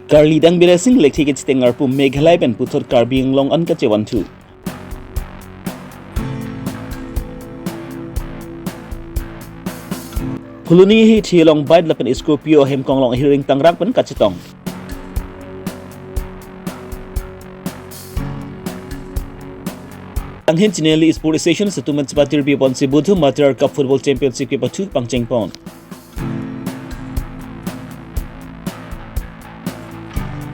Karli dang birasing lekhi ke chitengar pu Meghalaya ben puthor Karbi Long an ka chewantu. Huluni hi thilong bait lapen Scorpio hemkong long hiring tangrang pen kachitong. Anghin Chineli Sport Station setumen sebatir bi pon si Budhu Matar Cup Football Championship ke patu pangcheng pon.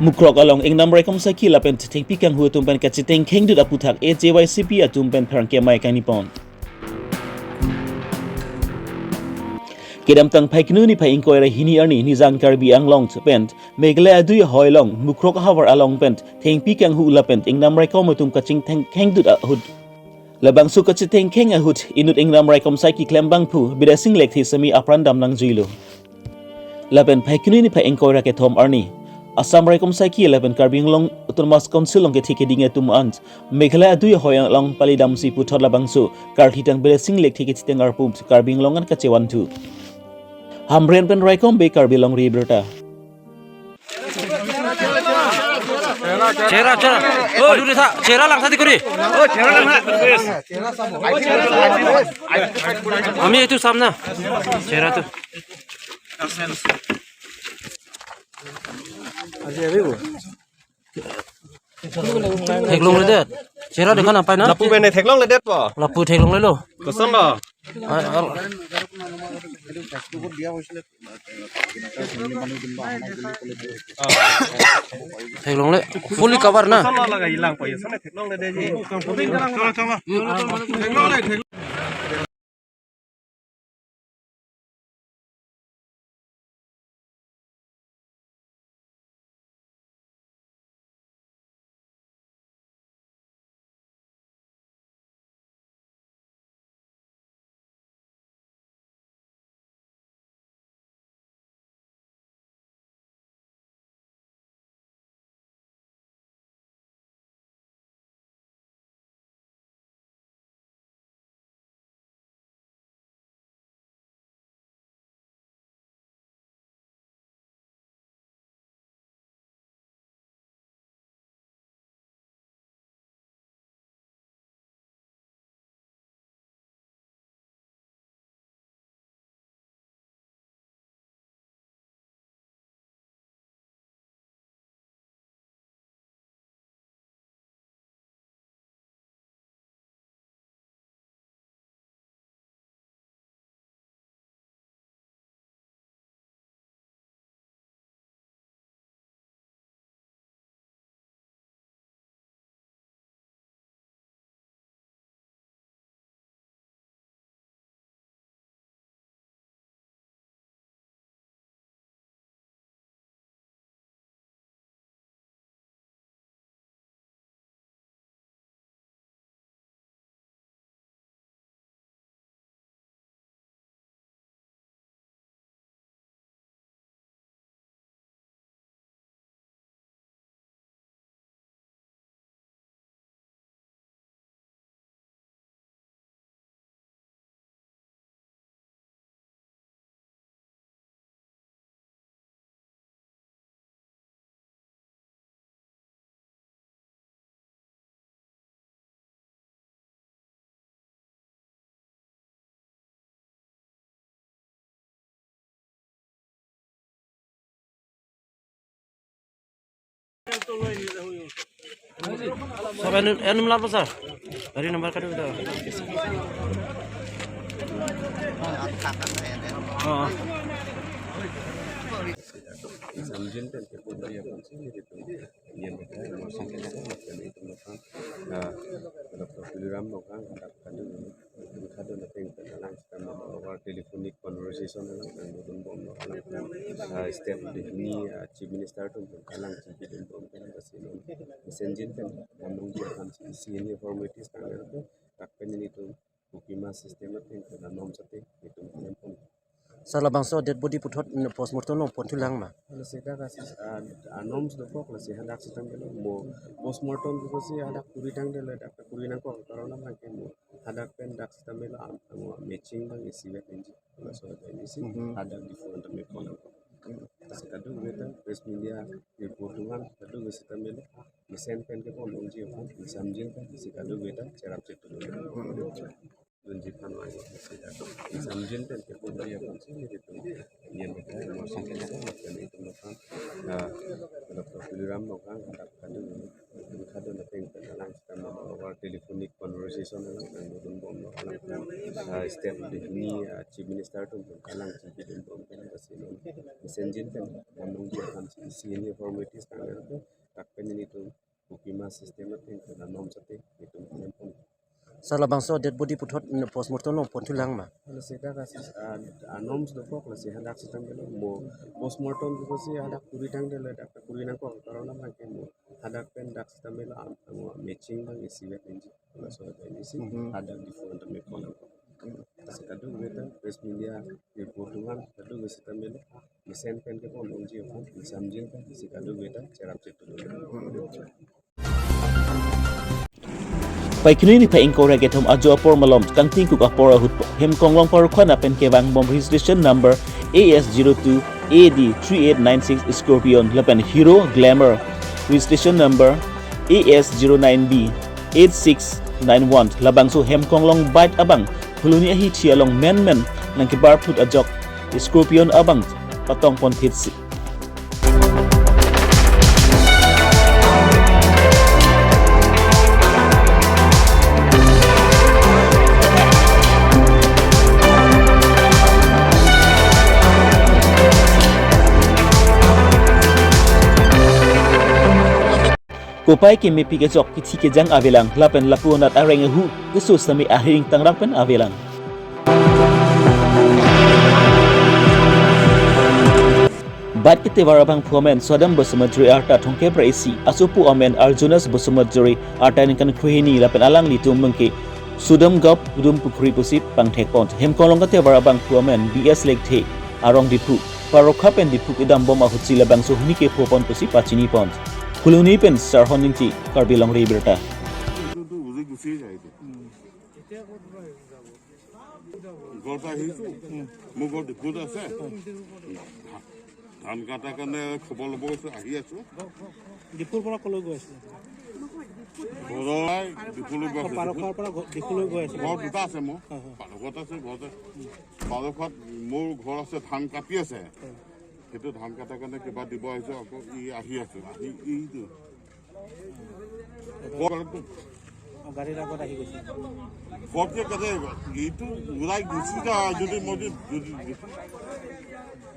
Mukrok along ing number kom saki lapen teng pikang hu tumpen kachiteng khengdut aputhak AJYCP atumpen pharangke mai kanipon. Kedam tang phaiknu ni phai inkoira hini arni nizang Karbi anglong pent Meghalaya dui hoilong mukrok havar along pent theng pikang hu lapent ing number kom tum kaching theng khengdut ahud labang su kachiteng kheng ahud inut ing number kom saki klembang pu bidasing lekthi semi aprandam nang juilo lapen phaiknu ni phai inkoira ke thom arni Assam Raikom Saiki 11 Karbi Long Autonomous Council long ke thike dinge tum ant Meghalaya dui hoyang long palidam si puthor labangsu karthitang bidasing lekthi ke chitengar pu Karbi Long an ka chewantu Hamren pen Raikom be Karbi Longri Abirta. Cera. Oh, dulu sa. Cera lang tadi kuri. Oh, cera lang ha. Ami itu samna. Cera tu. Theklong le det. Cera dekan apa na? Lapu bene theklong le det po. Lapu theklong le lo. Koson lo. Theklong le. Fully cover na. Koson lo laga hilang po. Yun theklong le det ji. Coba. Theklong le. Sampai enam lapan besar. Dari nomor kedua itu. Oh. Telephonic conversation step defini chief minister tu kalang chief minister messenger kan namun dia kan sini formalities kan itu takkan ini tu bukima sistem itu kan nom sate itu pun Salah bangsa dead body puthot postmortem no pontulang ma. kalau saya kasih nom sudah kok kalau saya hendak sistem itu mau postmortem itu sih ada kuritang dia ada kuritan kok karena macam mau ada pendak sistem itu matching bang isi wet ini kalau soal ini sih ada different Kado kita press media reportungan kado kita tamelo misen pen ke pon onji apa misamjin kan si kado kita cerap cek dulu tunjukkan lagi si kado misamjin pen ke pon dia pun sih itu yang kita masih kita dan itu makan kalau program makan kado nanti kita langsung melakukan teleponik conversation dengan nudun bom setiap ini chief minister tu kalang chief bom kan pasti messenger kan namun dia kan sini formalities tangan tu takkan ini tu bukima sistem itu dan nom sate itu pun Salah bangsa dead body putot postmortem lo pon tulang ma. kalau kita kasih nom sudah kok kalau sih hendak sistem itu mau postmortem itu sih ada kuritang dia ada kurinang kok kalau nama kan mau ada pendak sistem itu matching bang isi web engine kalau soal ini sih ada di front of me Kado kita press media reportungan kado kita tamelo misen pen ke pon onji apa misamjin kan si kado kita cerap cek dulu Pai kini ni pai ingkora getom ajo apor malom kanting kuk apora hut hem konglong paru khana pen ke bang bom registration number AS02 AD3896 Scorpion lapen Hero Glamour registration number AS09B 8691 labang so hem konglong bite abang huluni ahi chialong men nang kibar put ajok Scorpion abang patong pon hitsi Kupai ke mepi ke jok kiti ke jang avelang lapen lapuanat areng hu kesu sami ahiring tangrang pen avelang Bat kete warabang puamen swadam Bosumadri arta thongke praisi asupu amen Arjunas Bosumadri arta ningkan kruhini lapen alang litum mengke sudam gop udum pukri pusip pangthek pont hemkolong kate warabang puamen BS lekte arong dipu parokhapen dipu idam bom ahutsi labang suhni ke pupon pusip pachini pont Kuluni pen sarhon ninti Karbi Longri Abirta. ধান কাটাৰ কাৰণে খবৰ ল'ব গৈছোঁ আহি আছোঁ ডিপুৰ পৰা কলৈ গৈ আছে ঘৰলৈ ডিপুলৈ গৈ আছোঁ পাৰখোৱাৰ পৰা ডিপুলৈ গৈ আছে ঘৰ দুটা আছে মোৰ পাৰঘৰত আছে ঘৰতে পাৰঘৰত মোৰ ঘৰ আছে ধান কাটি আছে সেইটো ধান কাটাৰ কাৰণে কিবা দিব আহিছোঁ আকৌ ই আহি আছোঁ আহি ইটো গাড়ীৰ আগত আহি গৈছে ঘৰকে কাটে ইটো উৰাই গুচি যায় যদি মই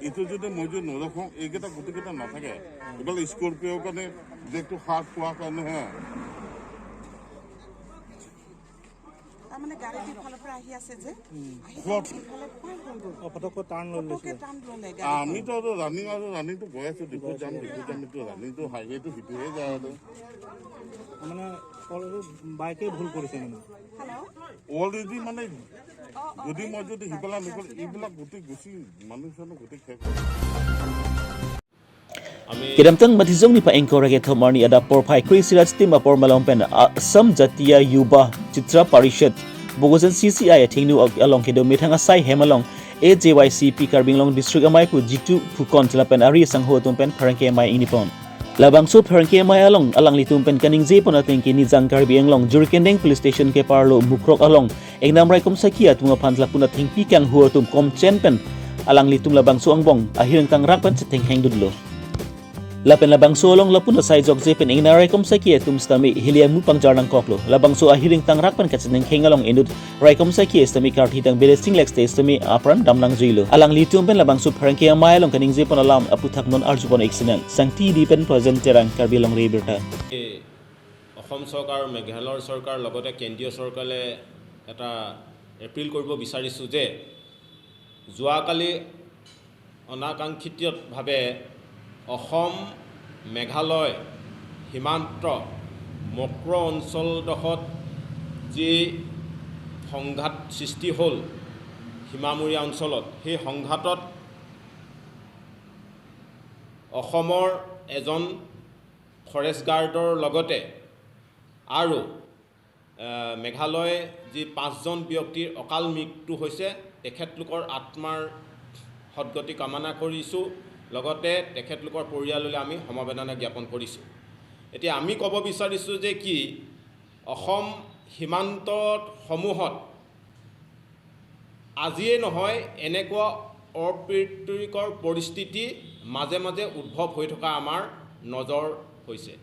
এইটো যদি মই যদি নৰখোঁ এইকেইটা গোটেইকেইটা নাথাকে এইফালে স্কৰপিঅ'ৰ কাৰণে ডেকটো সাৰ খোৱাৰ কাৰণেহে তাৰমানে গাড়ীটো ইফালৰ পৰা আহি আছে যে ফটককৈ টাৰ্ণ লৈ লৈছে আমিতো আৰু ৰানিংটো গৈ আছোঁ ডিপু যাম এইটো ৰানিংটো হাইৱেটো সিটোহে যায় আৰু মানে বাইকে ভুল কৰিছে মানে অলৰেডি মানে যদি মই যদি সিফালে নগ'ল এইবিলাক গোটেই গুচি মানুহ চানুহ গোটেই শেষ Kedamtang matizong ni pa engkora ke thomarni ada porphai krisiraj tim apor malompen Assam Jatiya Yuba Chitra Parishad Bogosan CCI athingnu along kedo mithanga sai hemalong AJYCP Karbinglong district amai pu jitu phukon telapen ari sangho tumpen pharangke mai inipon Labangso pharangke mai alang litumpen kaning je pon ateng ke nijang Karbi Anglong Jurkendeng police station ke parlo mukrok along engnam rai kom sakia tunga phantlak puna thingpi kang huatum kom chenpen alang litum labangso angbong ahirang tang rakpan cheteng hengdudlo Lapen labangso along lapuna sai jok jepen ingnarai kom sakia tum stami hiliang mu pangjarnang koklo labangso ahiring tang rakpan kacheneng hengalong indut raikom sakia stami karthi tang belesting lex stami apran damnang juilo alang litum pen labangso pharangke amai along kaning jepon alam aputhak non arjupon excellent sangti dipen present terang Karbi Longri Abirta Assam চৰকাৰ আৰু মেঘালয় চৰকাৰ লগতে কেন্দ্ৰীয় চৰকাৰে এটা এপ্ৰিল কৰিব বিচাৰিছোঁ যে যোৱাকালি অনাকাংক্ষিতভাৱে অসম মেঘালয় সীমান্ত মক্ৰ অঞ্চলডোখৰত যি সংঘাত সৃষ্টি হ'ল সীমামূৰীয়া অঞ্চলত সেই সংঘাতত অসমৰ এজন ফৰেষ্ট গাৰ্ডৰ লগতে আৰু মেঘালয় যি 5জন ব্যক্তিৰ অকাল মৃত্যু হৈছে তেখেতলোকৰ আত্মাৰ সদ্গতি কামনা কৰিছোঁ লগতে তেখেতলোকৰ পৰিয়াললৈ আমি সমবেদনা জ্ঞাপন কৰিছোঁ। এতিয়া আমি ক'ব বিচাৰিছোঁ যে কি অসম সীমান্তসমূহত আজিয়ে নহয় এনেকুৱা অপ্ৰীতিকৰ পৰিস্থিতি মাজে মাজে উদ্ভৱ হৈ থকা আমাৰ নজৰ হৈছে।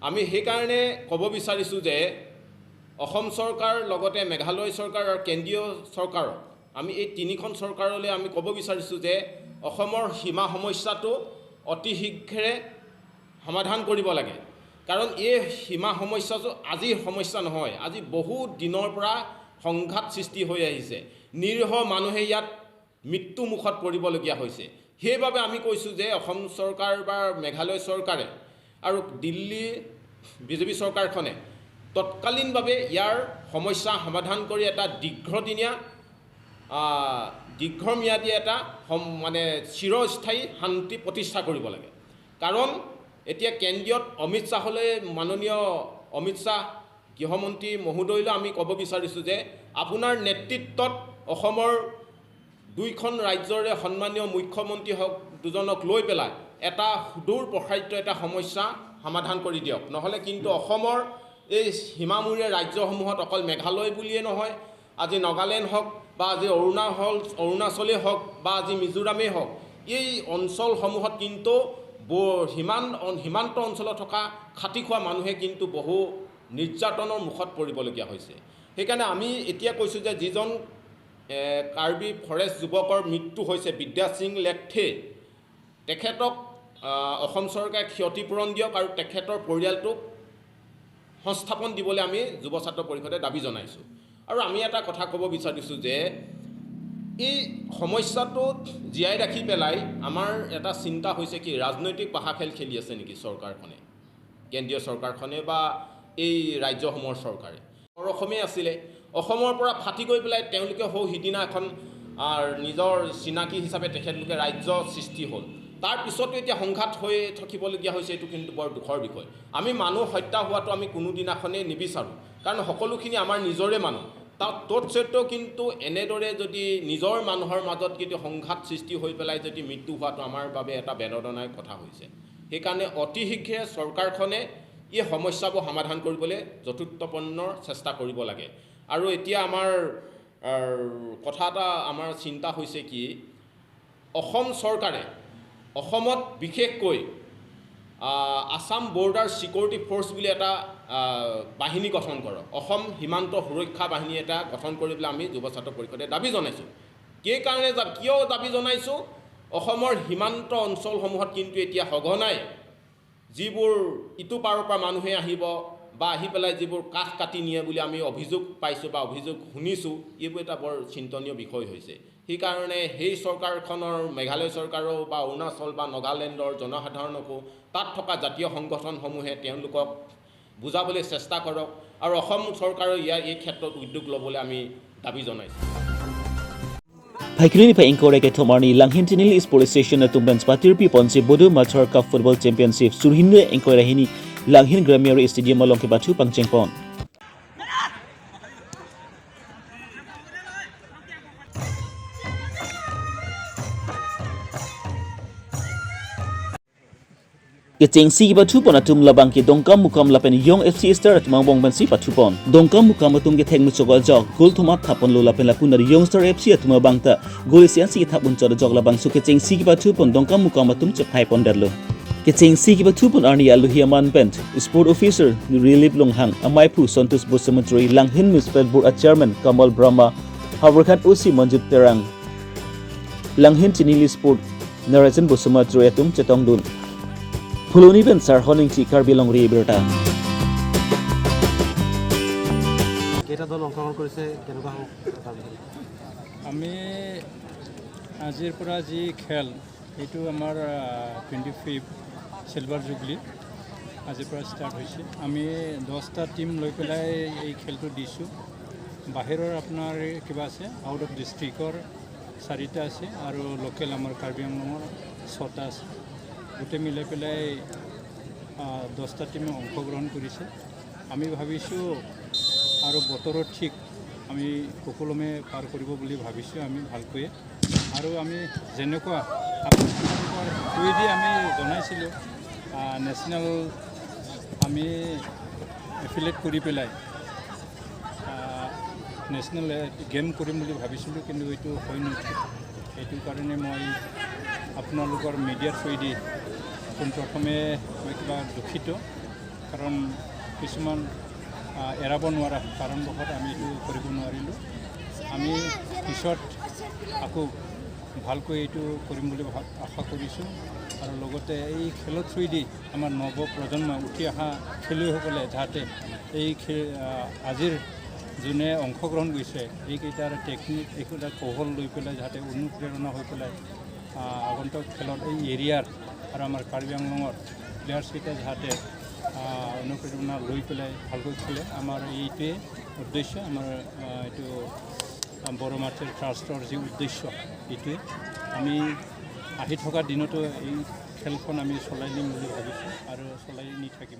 আমি সেইকাৰণে ক'ব বিচাৰিছোঁ যে অসম চৰকাৰ লগতে মেঘালয় চৰকাৰ আৰু কেন্দ্ৰীয় চৰকাৰক আমি এই তিনিখন চৰকাৰলৈ আমি ক'ব বিচাৰিছোঁ যে অসমৰ সীমা সমস্যাটো অতি শীঘ্ৰে সমাধান কৰিব লাগে। কাৰণ এই সীমা সমস্যাটো আজিৰ সমস্যা নহয়, আজি বহু দিনৰ পৰা সংঘাত সৃষ্টি হৈ আহিছে। নিৰীহ মানুহে ইয়াত মৃত্যু মুখত পৰিবলগীয়া হৈছে। সেইবাবে আমি কৈছোঁ যে অসম চৰকাৰ বা মেঘালয় চৰকাৰে আৰু দিল্লী বিজেপি চৰকাৰখনে তৎকালীনভাৱে ইয়াৰ সমস্যা সমাধান কৰি এটা দীৰ্ঘম্যাদী এটা মানে চিৰস্থায়ী শান্তি প্ৰতিষ্ঠা কৰিব লাগে। কাৰণ এতিয়া কেন্দ্ৰীয়ত অমিত শ্বাহলৈ মাননীয় অমিত শ্বাহ গৃহমন্ত্ৰী মহোদয়লৈ আমি ক'ব বিচাৰিছোঁ যে আপোনাৰ নেতৃত্বত অসমৰ দুইখন ৰাজ্যৰে সন্মানীয় মুখ্যমন্ত্ৰী দুজনক লৈ পেলাই এটা সুদূৰ প্ৰসাৰিত এটা সমস্যা সমাধান কৰি দিয়ক। নহ'লে কিন্তু অসমৰ এই সীমামূৰীয়া ৰাজ্যসমূহত অকল মেঘালয় বুলিয়ে নহয়, আজি নাগালেণ্ড হওক বা আজি অৰুণাচলেই হওক বা আজি মিজোৰামেই হওক, এই অঞ্চলসমূহত কিন্তু সীমান্ত অঞ্চলত থকা খাটি খোৱা মানুহে কিন্তু বহু নিৰ্যাতনৰ মুখত পৰিবলগীয়া হৈছে। সেইকাৰণে আমি এতিয়া কৈছোঁ যে যিজন কাৰ্বি ফৰেষ্ট যুৱকৰ মৃত্যু হৈছে বিদ্যা সিং লেথে, তেখেতক অসম চৰকাৰে ক্ষতিপূৰণ দিয়ক আৰু তেখেতৰ পৰিয়ালটোক সংস্থাপন দিবলৈ আমি যুৱ ছাত্ৰ পৰিষদে দাবী জনাইছোঁ। আৰু আমি এটা কথা ক'ব বিচাৰিছোঁ যে এই সমস্যাটোত জীয়াই ৰাখি পেলাই আমাৰ এটা চিন্তা হৈছে কি ৰাজনৈতিক পাশা খেল খেলি আছে নেকি চৰকাৰখনে, কেন্দ্ৰীয় চৰকাৰখনে বা এই ৰাজ্যসমূহৰ চৰকাৰে। অসমে আছিলে, অসমৰ পৰা ফাটি গৈ পেলাই তেওঁলোকে সিদিনা এখন নিজৰ চিনাকি হিচাপে তেখেতলোকে ৰাজ্য সৃষ্টি হ'ল। তাৰপিছতো এতিয়া সংঘাত হৈ থাকিবলগীয়া হৈছে, এইটো কিন্তু বৰ দুখৰ বিষয়। আমি মানুহ হত্যা হোৱাটো আমি কোনোদিনাখনেই নিবিচাৰোঁ, কাৰণ সকলোখিনি আমাৰ নিজৰে মানুহ। তৎস্বত্বেও কিন্তু এনেদৰে যদি নিজৰ মানুহৰ মাজত যদি সংঘাত সৃষ্টি হৈ পেলাই যদি মৃত্যু হোৱাটো আমাৰ বাবে এটা বেদনাদায়ক কথা হৈছে। সেইকাৰণে অতি শীঘ্ৰে চৰকাৰখনে এই সমস্যাবোৰ সমাধান কৰিবলৈ যথোপূৰ্ণ চেষ্টা কৰিব লাগে। আৰু এতিয়া আমাৰ কথা এটা আমাৰ চিন্তা হৈছে কি অসম চৰকাৰে অসমত বিশেষকৈ আসাম বৰ্ডাৰ ছিকিউৰিটি ফ'ৰ্চ বুলি এটা বাহিনী গঠন কৰক, অসম সীমান্ত সুৰক্ষা বাহিনী এটা গঠন কৰিবলৈ আমি যুৱ ছাত্ৰ পৰিষদে দাবী জনাইছোঁ। কিয় দাবী জনাইছোঁ? অসমৰ সীমান্ত অঞ্চলসমূহত কিন্তু এতিয়া সঘনাই যিবোৰ ইটো পাৰৰ পৰা মানুহে আহিব বা আহি পেলাই যিবোৰ কাঠ কাটি নিয়ে বুলি আমি অভিযোগ পাইছোঁ বা অভিযোগ শুনিছোঁ, এইবোৰ এটা বৰ চিন্তনীয় বিষয় হৈছে। সেইকাৰণে সেই চৰকাৰখনৰ মেঘালয় চৰকাৰো বা অৰুণাচল বা নাগালেণ্ডৰ জনসাধাৰণকো তাত থকা জাতীয় সংগঠনসমূহে তেওঁলোকক বুজাবলৈ চেষ্টা কৰক আৰু অসম চৰকাৰে এই ক্ষেত্ৰত উদ্যোগ ল'বলৈ আমি দাবী জনাইছোঁ। Paikini pa ingkore ke Tomarni Langhin Tinil is police station at Tumban Spatirpi Ponsi Bodu Matar Cup Football Championship Surhinne ingkore hini Langhin Grammar Stadium along ke Batu Pangchengpon. Keting si Batu pon atum labang ke dongkam mukam lapen Young FC Star at Mangbong Bansi Batu pon. Dongkam mukam atum ke theng muchogol jog gol thomat thapon lo lapen lapun dari Young Star FC at mabangta gol sian si thapun chod jog labang su keting si Batu pon dongkam mukam atum chepai pon darlo. Keting si Batu pon arni aluhiaman pent sport officer Rilip Longhang Amaipu Santos Bosamutri Langhin Municipal Board Chairman Kamal Brahma Haverkat Usi Manjut Terang Langhin Chinili Sport Narajan Bosamutri atum chetong dun. Fuloni ben sar honing chi Karbi Longri Abirta. কেইটা দল অংশগ্ৰহণ কৰিছে কেনেকুৱা হ'ব? আমি আজিৰ পৰা যি খেল এইটো আমাৰ 25 চিলভাৰ জুবলি আজিৰ পৰা ষ্টাৰ্ট হৈছে। আমি 10টা টিম লৈ পেলাই এই খেলটো দিছোঁ। বাহিৰৰ আপোনাৰ কিবা আছে আউট অফ ডিষ্ট্ৰিক্টৰ 4টা আছে আৰু লোকেল আমাৰ কাৰ্বি আংলঙৰ 6টা আছে। গোটেই মিলাই পেলাই 10টা টিমে অংশগ্ৰহণ কৰিছে। আমি ভাবিছোঁ আৰু বতৰৰ ঠিক আমি সুকলমে পাৰ কৰিব বুলি ভাবিছোঁ আমি ভালকৈ। আৰু আমি যেনেকুৱা আংলঙৰ থ্ৰুৱেদি আমি জনাইছিলোঁ নেশ্যনেল আমি এফিলেট কৰি পেলাই নেশ্যনেল গেম কৰিম বুলি ভাবিছিলোঁ, কিন্তু এইটো হৈ নুঠিল। সেইটো কাৰণে মই আপোনালোকৰ মিডিয়াৰ থ্ৰুৱেদি পোনপ্ৰথমে মই কিবা দুখিত, কাৰণ কিছুমান এৰাব নোৱাৰা কাৰণবশত আমি এইটো কৰিব নোৱাৰিলোঁ। আমি পিছত আকৌ ভালকৈ এইটো কৰিম বুলি আশা কৰিছোঁ। আৰু লগতে এই খেলৰ থ্ৰুৱেদি আমাৰ নৱ প্ৰজন্ম উঠি অহা খেলুৱৈসকলে যাতে এই আজিৰ যোনে অংশগ্ৰহণ কৰিছে এইকেইটাৰ টেকনিক এইকেইটাৰ কৌশল লৈ পেলাই যাতে অনুপ্ৰেৰণা হৈ পেলাই আগন্তুক খেলত এই এৰিয়াৰ আৰু আমাৰ কাৰ্বি আংলঙৰ প্লেয়াৰ্ছকেইটা যাতে অনুপ্ৰেৰণা লৈ পেলাই ভালকৈ খেলে, আমাৰ এইটোৱে উদ্দেশ্য। আমাৰ এইটো বড়ো মাতৃৰ ট্ৰাষ্টৰ যি উদ্দেশ্য এইটোৱে। আমি আহি থকা দিনতো এই খেলখন আমি চলাই নিম বুলি ভাবিছোঁ আৰু চলাই নি থাকিম।